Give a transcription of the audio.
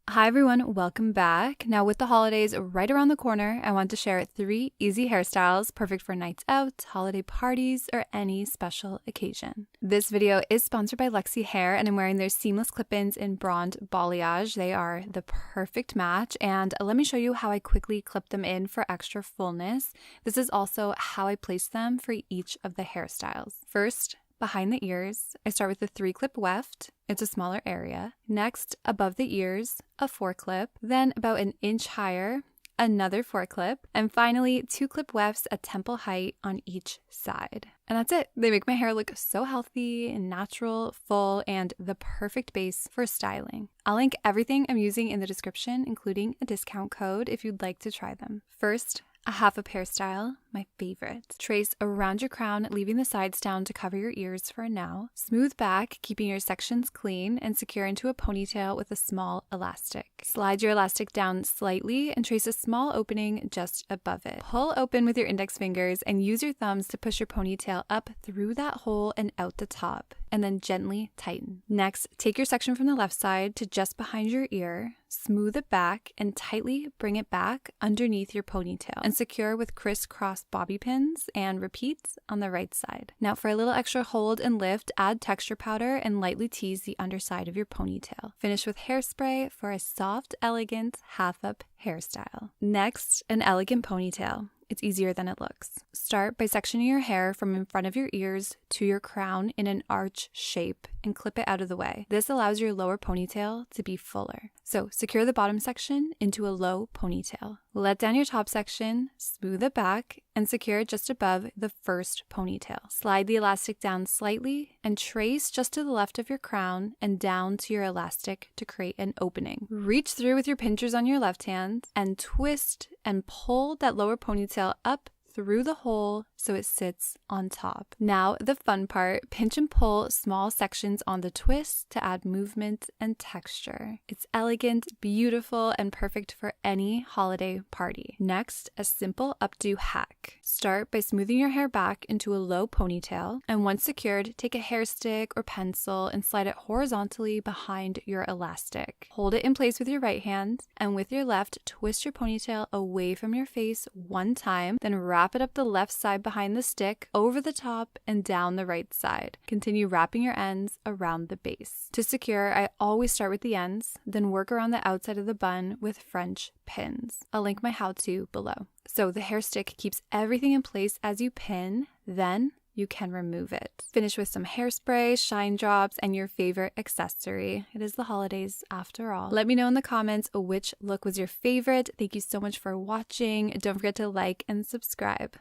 Hi everyone, welcome back. Now with the holidays right around the corner, I want to share 3 easy hairstyles perfect for nights out, holiday parties, or any special occasion. This video is sponsored by Luxy Hair and I'm wearing their Seamless Clip-Ins in Bronde Balayage. They are the perfect match, and let me show you how I quickly clip them in for extra fullness. This is also how I place them for each of the hairstyles. First, behind the ears, I start with the 3-clip weft. It's a smaller area. Next, above the ears, a 4-clip. Then about an inch higher, another 4-clip. And finally, 2-clip wefts at temple height on each side. And that's it. They make my hair look so healthy and natural, full, and the perfect base for styling. I'll link everything I'm using in the description, including a discount code if you'd like to try them. First, a half-up hairstyle, my favorite. Trace around your crown, leaving the sides down to cover your ears for now. Smooth back, keeping your sections clean, and secure into a ponytail with a small elastic. Slide your elastic down slightly and trace a small opening just above it. Pull open with your index fingers and use your thumbs to push your ponytail up through that hole and out the top, and then gently tighten. Next, take your section from the left side to just behind your ear, smooth it back, and tightly bring it back underneath your ponytail and secure with crisscross bobby pins, and repeat on the right side. Now for a little extra hold and lift, add texture powder and lightly tease the underside of your ponytail. Finish with hairspray for a soft, elegant half-up hairstyle. Next, an elegant ponytail. It's easier than it looks. Start by sectioning your hair from in front of your ears to your crown in an arch shape and clip it out of the way. This allows your lower ponytail to be fuller. So secure the bottom section into a low ponytail. Let down your top section, smooth it back, and secure it just above the first ponytail. Slide the elastic down slightly and trace just to the left of your crown and down to your elastic to create an opening. Reach through with your pinchers on your left hand and twist and pull that lower ponytail up through the hole so it sits on top. Now the fun part, pinch and pull small sections on the twist to add movement and texture. It's elegant, beautiful, and perfect for any holiday party. Next, a simple updo hack. Start by smoothing your hair back into a low ponytail, and once secured, take a hair stick or pencil and slide it horizontally behind your elastic. Hold it in place with your right hand, and with your left, twist your ponytail away from your face one time, then wrap it up the left side behind the stick, over the top, and down the right side. Continue wrapping your ends around the base. To secure, I always start with the ends, then work around the outside of the bun with French pins. I'll link my how-to below. So the hair stick keeps everything in place as you pin, then you can remove it. Finish with some hairspray, shine drops, and your favorite accessory. It is the holidays after all. Let me know in the comments which look was your favorite. Thank you so much for watching. Don't forget to like and subscribe.